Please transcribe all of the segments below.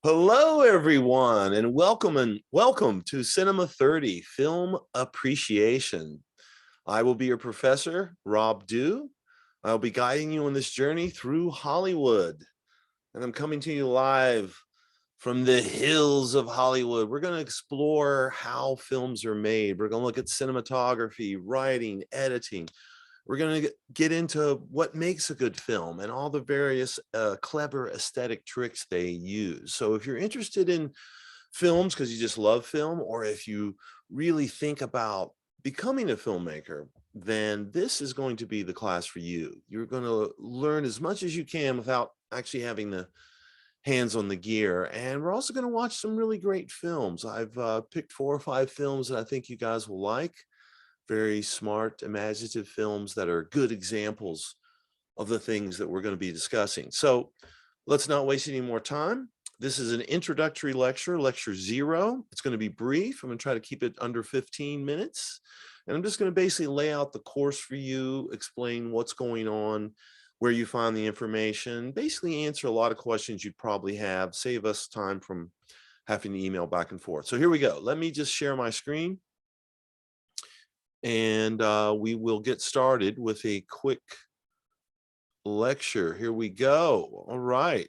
Hello, everyone, and welcome to Cinema 30 Film Appreciation. I will be your professor, Rob Dew. I'll be guiding you on this journey through Hollywood, and I'm coming to you live from the hills of Hollywood. We're going to explore how films are made. We're going to look at cinematography, writing, editing. We're going to get into what makes a good film and all the various clever aesthetic tricks they use. So if you're interested in films because you just love film, or if you really think about becoming a filmmaker, then this is going to be the class for you. You're going to learn as much as you can without actually having the hands on the gear. And we're also going to watch some really great films. I've picked 4 or 5 films that I think you guys will like. Very smart, imaginative films that are good examples of the things that we're going to be discussing. So let's not waste any more time. This is an introductory lecture, lecture 0. It's going to be brief. I'm going to try to keep it under 15 minutes. And I'm just going to basically lay out the course for you, explain what's going on, where you find the information, basically answer a lot of questions you'd probably have, save us time from having to email back and forth. So here we go. Let me just share my screen. And we will get started with a quick lecture. Here we go. All right.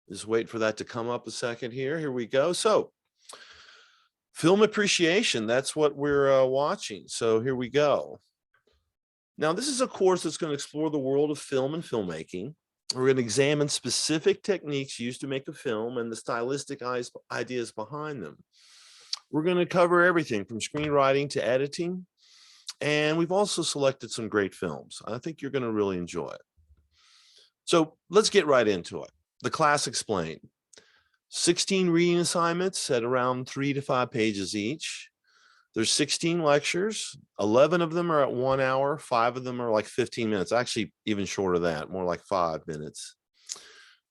Just wait for that to come up a second here. Here we go. So film appreciation, that's what we're watching. So here we go. Now, this is a course that's going to explore the world of film and filmmaking. We're going to examine specific techniques used to make a film and the stylistic ideas behind them. We're going to cover everything from screenwriting to editing. And we've also selected some great films. I think you're going to really enjoy it. So let's get right into it. The class explained. 16 reading assignments at around 3 to 5 pages each. There's 16 lectures. 11 of them are at 1 hour. 5 of them are like 15 minutes. Actually, even shorter than that, more like 5 minutes.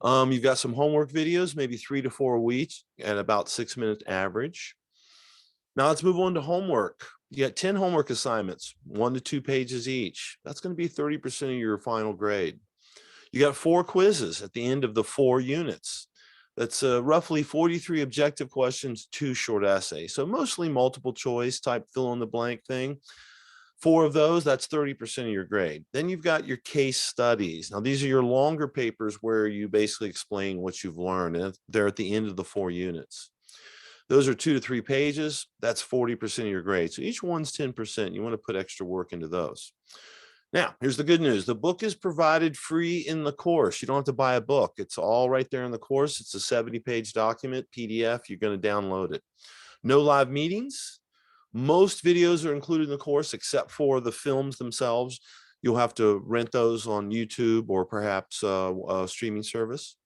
You've got some homework videos, maybe 3 to 4 a week at about 6-minute average. Now let's move on to homework. You got 10 homework assignments, 1 to 2 pages each. That's going to be 30% of your final grade. You got 4 quizzes at the end of the 4 units. That's roughly 43 objective questions, 2 short essays. So mostly multiple choice type fill in the blank thing. 4 of those, that's 30% of your grade. Then you've got your case studies. Now these are your longer papers where you basically explain what you've learned, and they're at the end of the 4 units. Those are 2 to 3 pages. That's 40% of your grade. So each one's 10%. You want to put extra work into those. Now, here's the good news. The book is provided free in the course. You don't have to buy a book. It's all right there in the course. It's a 70-page document, PDF. You're going to download it. No live meetings. Most videos are included in the course except for the films themselves. You'll have to rent those on YouTube or perhaps a streaming service.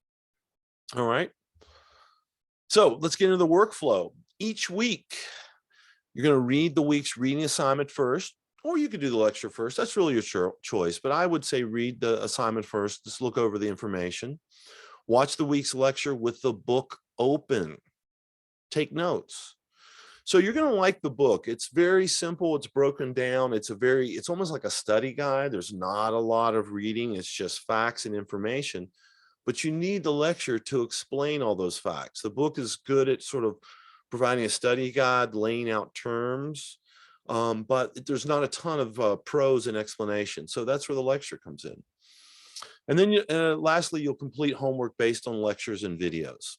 All right. So let's get into the workflow. Each week, you're going to read the week's reading assignment first, or you could do the lecture first. That's really your choice, but I would say read the assignment first. Just look over the information. Watch the week's lecture with the book open. Take notes. So you're going to like the book. It's very simple. It's broken down. It's almost like a study guide. There's not a lot of reading. It's just facts and information. But you need the lecture to explain all those facts. The book is good at sort of providing a study guide, laying out terms, but there's not a ton of prose and explanation. So that's where the lecture comes in. And then lastly, you'll complete homework based on lectures and videos.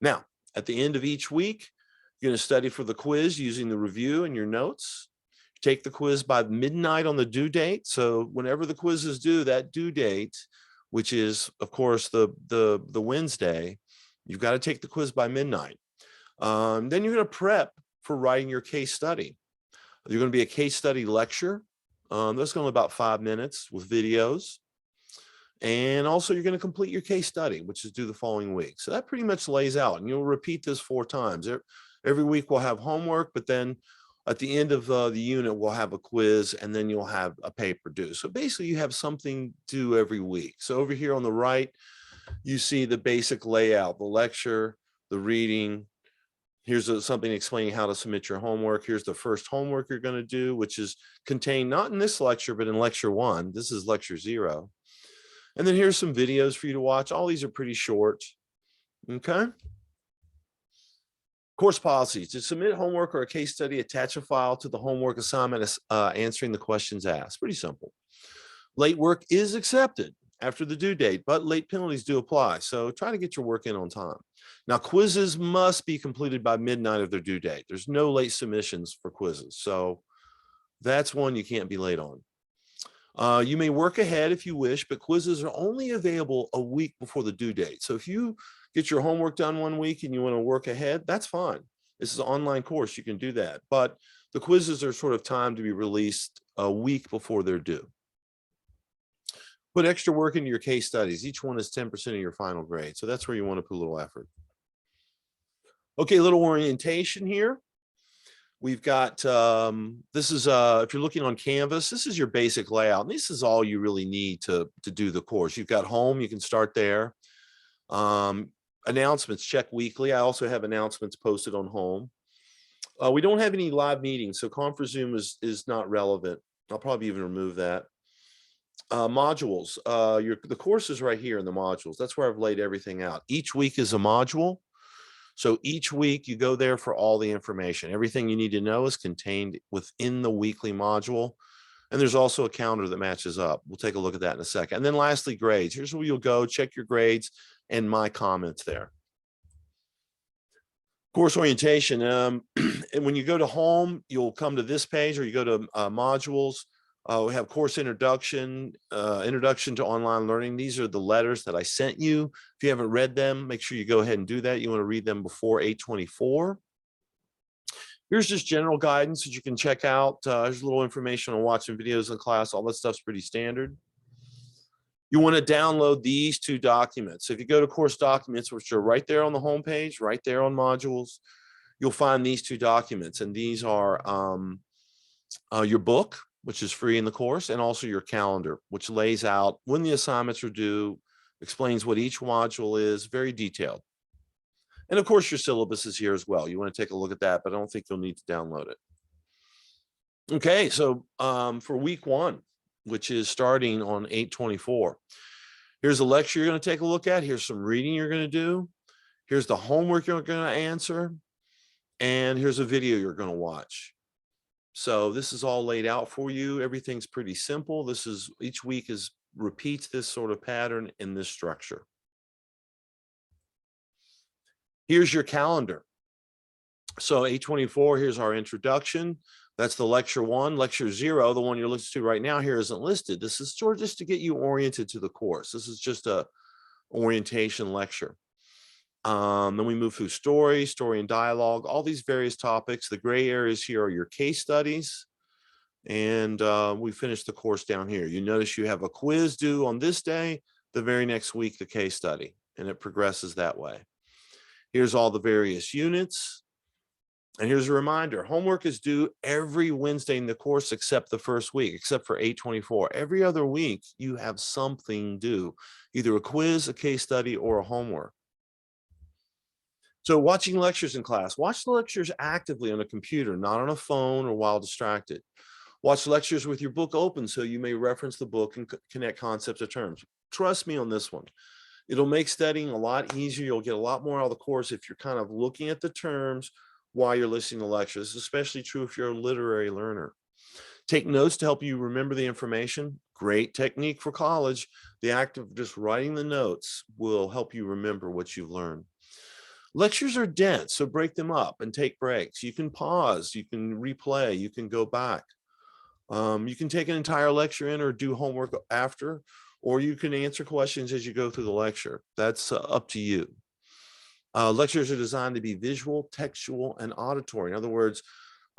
Now, at the end of each week, you're going to study for the quiz using the review and your notes. Take the quiz by midnight on the due date. So whenever the quiz is due, that due date, which is, of course, the Wednesday, you've got to take the quiz by midnight. Then you're going to prep for writing your case study. You're going to be a case study lecture. That's going to be about 5 minutes with videos. And also you're going to complete your case study, which is due the following week. So that pretty much lays out, and you'll repeat this 4 times. Every week we'll have homework, but then at the end of the unit, we'll have a quiz, and then you'll have a paper due. So basically you have something due every week. So over here on the right, you see the basic layout, the lecture, the reading. Here's something explaining how to submit your homework. Here's the first homework you're going to do, which is contained not in this lecture, but in lecture 1. This is lecture 0. And then here's some videos for you to watch. All these are pretty short. Okay. Course policies. To submit homework or a case study, attach a file to the homework assignment answering the questions asked. Pretty simple. Late work is accepted after the due date, but late penalties do apply. So try to get your work in on time. Now, quizzes must be completed by midnight of their due date. There's no late submissions for quizzes. So that's one you can't be late on. You may work ahead if you wish, but quizzes are only available a week before the due date. So if you get your homework done one week and you want to work ahead, that's fine. This is an online course. You can do that. But the quizzes are sort of timed to be released a week before they're due. Put extra work into your case studies. Each one is 10% of your final grade. So that's where you want to put a little effort. Okay, a little orientation here. We've got, this is, if you're looking on Canvas, this is your basic layout. And this is all you really need to do the course. You've got home, you can start there. Announcements, check weekly. I also have announcements posted on home. We don't have any live meetings, so ConferZoom is not relevant. I'll probably even remove that. Modules, the course is right here in the modules. That's where I've laid everything out. Each week is a module. So each week you go there for all the information. Everything you need to know is contained within the weekly module. And there's also a calendar that matches up. We'll take a look at that in a second. And then lastly, grades. Here's where you'll go check your grades and my comments there. Course orientation. And when you go to home, you'll come to this page, or you go to modules. We have course introduction, introduction to online learning. These are the letters that I sent you. If you haven't read them, make sure you go ahead and do that. You want to read them before 8/24. Here's just general guidance that you can check out. There's a little information on watching videos in class. All that stuff's pretty standard. You want to download these two documents. So if you go to course documents, which are right there on the home page, right there on modules, you'll find these two documents. And these are your book, which is free in the course, and also your calendar, which lays out when the assignments are due, explains what each module is, very detailed. And of course, your syllabus is here as well. You want to take a look at that, but I don't think you'll need to download it. Okay, so for week one, which is starting on 8/24, here's a lecture you're going to take a look at. Here's some reading you're going to do. Here's the homework you're going to answer. And here's a video you're going to watch. So this is all laid out for you. Everything's pretty simple. This is, each week repeats this sort of pattern in this structure. Here's your calendar. So 8/24, here's our introduction. That's the lecture 1. Lecture 0, the one you're listening to right now, here isn't listed. This is sort of just to get you oriented to the course. This is just a orientation lecture. Then we move through story and dialogue, all these various topics. The gray areas here are your case studies. And we finish the course down here. You notice you have a quiz due on this day, the very next week, the case study, and it progresses that way. Here's all the various units. And here's a reminder, homework is due every Wednesday in the course except the first week, except for 8/24. Every other week, you have something due, either a quiz, a case study, or a homework. So watching lectures in class, watch the lectures actively on a computer, not on a phone or while distracted. Watch lectures with your book open so you may reference the book and connect concepts or terms. Trust me on this one. It'll make studying a lot easier. You'll get a lot more out of the course if you're kind of looking at the terms while you're listening to lectures. This is especially true if you're a literary learner. Take notes to help you remember the information. Great technique for college. The act of just writing the notes will help you remember what you've learned. Lectures are dense, so break them up and take breaks. You can pause, you can replay, you can go back. You can take an entire lecture in or do homework after, or you can answer questions as you go through the lecture. That's up to you. Lectures are designed to be visual, textual, and auditory. In other words,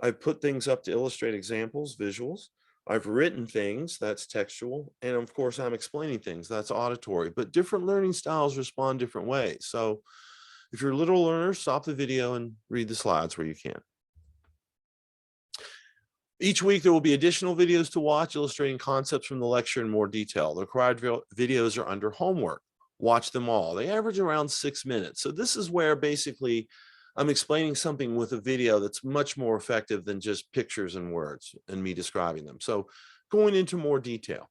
I've put things up to illustrate examples, visuals. I've written things, that's textual. And of course, I'm explaining things, that's auditory. But different learning styles respond different ways. So if you're a literal learner, stop the video and read the slides where you can. Each week, there will be additional videos to watch illustrating concepts from the lecture in more detail. The required videos are under homework. Watch them all. They average around 6 minutes. So this is where basically I'm explaining something with a video that's much more effective than just pictures and words and me describing them. So going into more detail.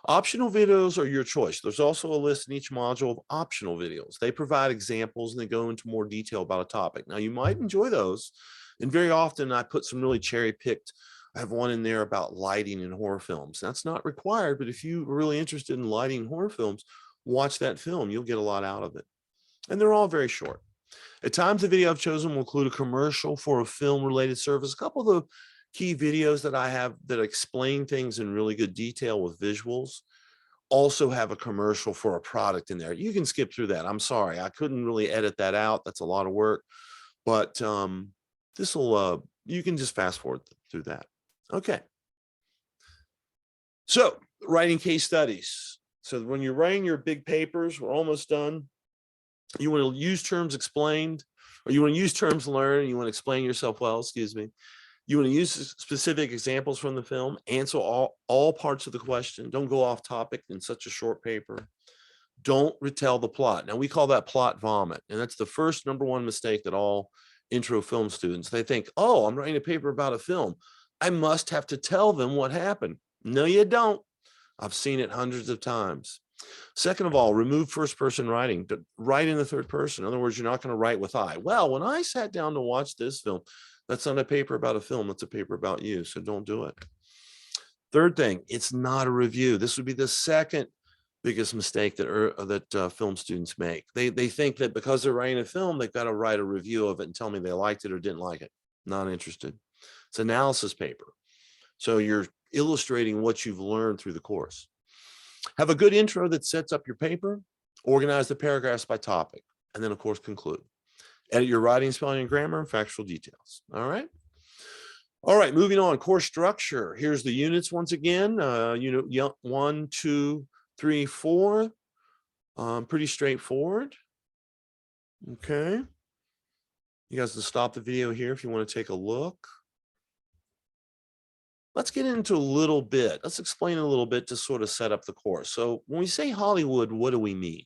Optional videos are your choice. There's also a list in each module of optional videos. They provide examples and they go into more detail about a topic. Now, you might enjoy those. And very often I put some really cherry picked. I have one in there about lighting in horror films. That's not required, but if you're really interested in lighting in horror films, watch that film. You'll get a lot out of it. And they're all very short. At times, the video I've chosen will include a commercial for a film related service. A couple of the key videos that I have that explain things in really good detail with visuals also have a commercial for a product in there. You can skip through that. I'm sorry, I couldn't really edit that out. That's a lot of work, but this will, you can just fast forward through that. Okay. So writing case studies. So when you're writing your big papers, we're almost done. You want to use terms explained, or you want to use terms learned, you want to explain yourself well, excuse me. You want to use specific examples from the film, answer all parts of the question. Don't go off topic in such a short paper. Don't retell the plot. Now, we call that plot vomit. And that's the first number one mistake that all intro film students, they think, oh, I'm writing a paper about a film. I must have to tell them what happened. No, you don't. I've seen it hundreds of times. Second of all, remove first person writing. Write in the third person. In other words, you're not going to write with I. Well, when I sat down to watch this film, that's not a paper about a film. That's a paper about you. So don't do it. Third thing, it's not a review. This would be the second biggest mistake that film students make. They think that because they're writing a film, they've got to write a review of it and tell me they liked it or didn't like it. Not interested. It's an analysis paper. So you're illustrating what you've learned through the course. Have a good intro that sets up your paper. Organize the paragraphs by topic. And then, of course, conclude. Edit your writing, spelling, and grammar, and factual details. All right. All right, moving on. Course structure. Here's the units once again. Unit 1, 2, 3, 4. Pretty straightforward. Okay. You guys can stop the video here if you want to take a look. Let's get into a little bit. Let's explain a little bit to sort of set up the course. So when we say Hollywood, what do we mean?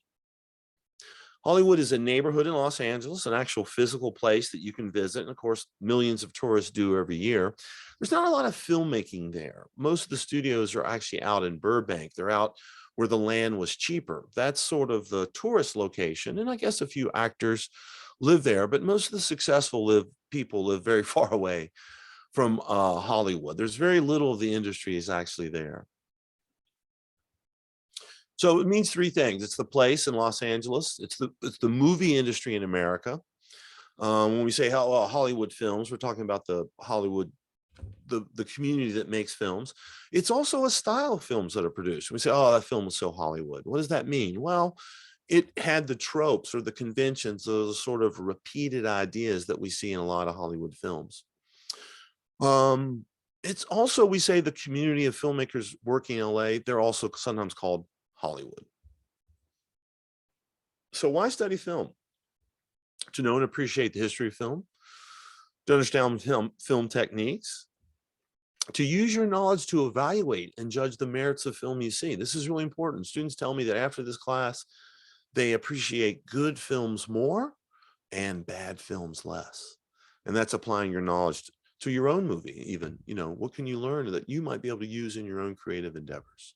Hollywood is a neighborhood in Los Angeles, an actual physical place that you can visit. And of course, millions of tourists do every year. There's not a lot of filmmaking there. Most of the studios are actually out in Burbank. They're out where the land was cheaper. That's sort of the tourist location. And I guess a few actors live there, but most of the successful people live very far away from Hollywood. There's very little of the industry is actually there. So it means three things. It's the place in Los Angeles. It's the movie industry in America. When we say Hollywood films, we're talking about the Hollywood, the community that makes films. It's also a style of films that are produced. We say, oh, that film was so Hollywood. What does that mean? Well, it had the tropes or the conventions, those sort of repeated ideas that we see in a lot of Hollywood films. It's also, we say, the community of filmmakers working in LA. They're also sometimes called Hollywood. So why study film? To know and appreciate the history of film, to understand film techniques, to use your knowledge to evaluate and judge the merits of film you see. This is really important. Students tell me that after this class, they appreciate good films more and bad films less. And that's applying your knowledge to your own movie even. You know, what can you learn that you might be able to use in your own creative endeavors?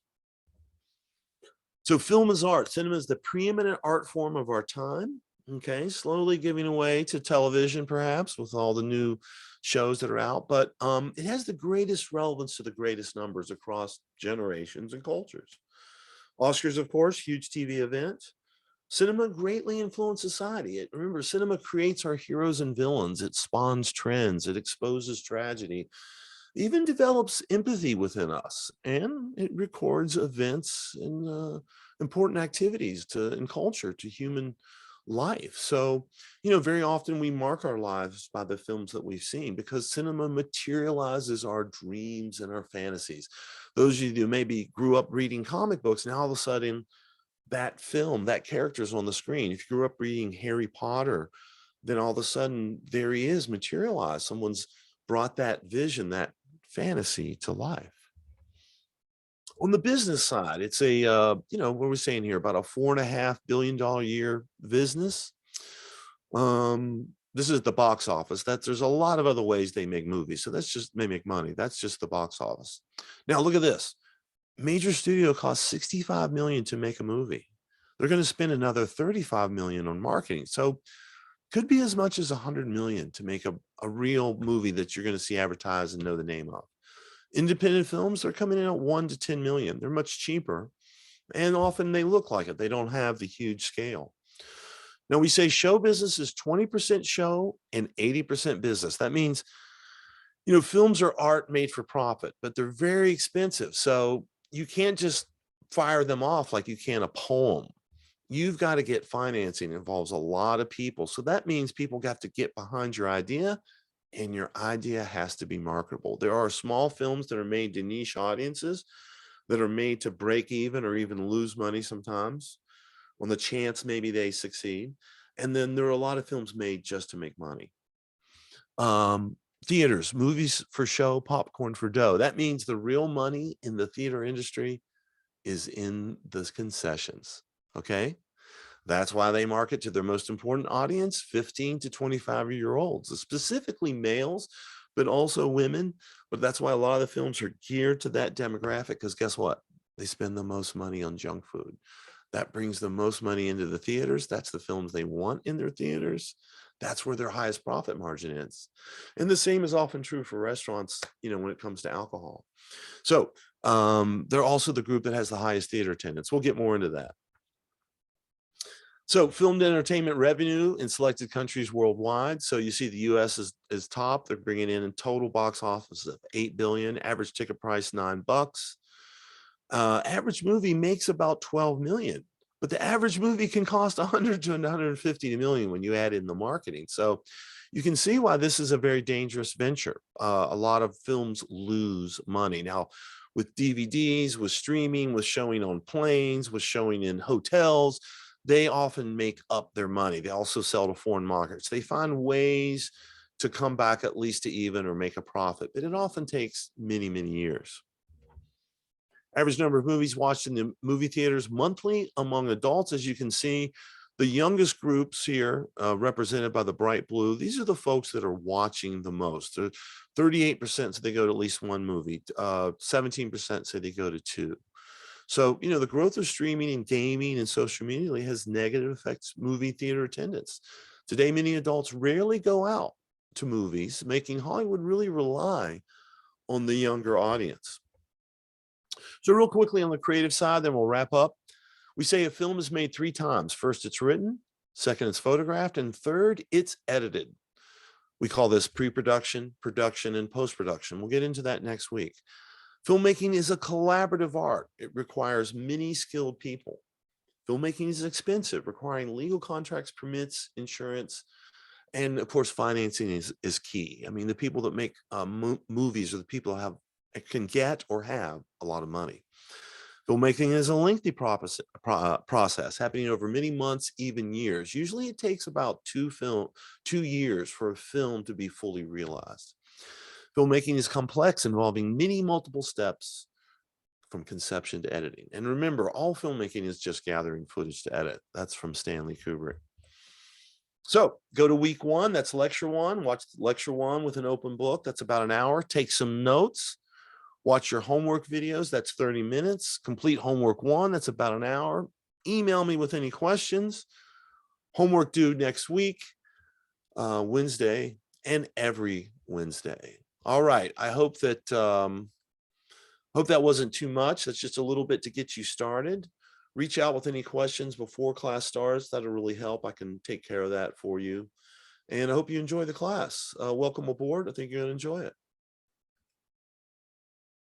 So film is art. Cinema is the preeminent art form of our time. Okay, slowly giving away to television, perhaps, with all the new shows that are out. But it has the greatest relevance to the greatest numbers across generations and cultures. Oscars, of course, huge TV event. Cinema greatly influenced society. Remember, cinema creates our heroes and villains. It spawns trends. It exposes tragedy. Even develops empathy within us, and it records events and important activities in culture to human life. So, you know, very often we mark our lives by the films that we've seen because cinema materializes our dreams and our fantasies. Those of you who maybe grew up reading comic books, now all of a sudden that film, that character is on the screen. If you grew up reading Harry Potter, then all of a sudden there he is materialized. Someone's brought that vision, that fantasy to life. On the business side, it's a, you know, what we're saying here, about a $4.5 billion a year business. This is the box office. There's a lot of other ways they make movies. So that's just, they make money. That's just the box office. Now look at this. major studio costs 65 million to make a movie. They're going to spend another 35 million on marketing. So could be as much as 100 million to make a real movie that you're going to see advertised and know the name of. Independent films, they're coming in at 1 to 10 million. They're much cheaper, and often they look like it. They don't have the huge scale. Now, we say show business is 20% show and 80% business. That means, films are art made for profit, but they're very expensive. So you can't just fire them off like you can a poem. You've got to get financing. It involves a lot of people. So that means people got to get behind your idea, and your idea has to be marketable. There are small films that are made to niche audiences that are made to break even or even lose money sometimes on the chance maybe they succeed. And then there are a lot of films made just to make money. Theaters, movies for show, popcorn for dough. That means the real money in the theater industry is in the concessions. Okay. That's why they market to their most important audience, 15 to 25-year-olds, specifically males, but also women. But that's why a lot of the films are geared to that demographic, because guess what? They spend the most money on junk food. That brings the most money into the theaters. That's the films they want in their theaters. That's where their highest profit margin is. And the same is often true for restaurants, when it comes to alcohol. So they're also the group that has the highest theater attendance. We'll get more into that. So filmed entertainment revenue in selected countries worldwide. So you see the US is top. They're bringing in total box office of 8 billion, average ticket price $9. Average movie makes about 12 million, but the average movie can cost 100 to 150 million when you add in the marketing. So you can see why this is a very dangerous venture. A lot of films lose money. Now, with DVDs, with streaming, with showing on planes, with showing in hotels, they often make up their money. They also sell to foreign markets. They find ways to come back at least to even or make a profit, but it often takes many, many years. Average number of movies watched in the movie theaters monthly among adults. As you can see, the youngest groups here represented by the bright blue, these are the folks that are watching the most. 38% say they go to at least one movie. 17% say they go to two. So, the growth of streaming and gaming and social media has negative effects movie theater attendance. Today, many adults rarely go out to movies, making Hollywood really rely on the younger audience. So real quickly on the creative side, then we'll wrap up. We say a film is made 3 times. First, it's written. Second, it's photographed. And third, it's edited. We call this pre-production, production, and post-production. We'll get into that next week. Filmmaking is a collaborative art. It requires many skilled people. Filmmaking is expensive, requiring legal contracts, permits, insurance, and of course, financing is key. I mean, the people that make movies are the people that can get or have a lot of money. Filmmaking is a lengthy process happening over many months, even years. Usually it takes about 2 years for a film to be fully realized. Filmmaking is complex, involving many multiple steps from conception to editing. And remember, all filmmaking is just gathering footage to edit. That's from Stanley Kubrick. So go to week 1, that's lecture 1. Watch lecture 1 with an open book. That's about an hour. Take some notes. Watch your homework videos. That's 30 minutes. Complete homework 1. That's about an hour. Email me with any questions. Homework due next week, Wednesday, and every Wednesday. All right. I hope that wasn't too much. That's just a little bit to get you started. Reach out with any questions before class starts. That'll really help. I can take care of that for you. And I hope you enjoy the class. Welcome aboard. I think you're going to enjoy it.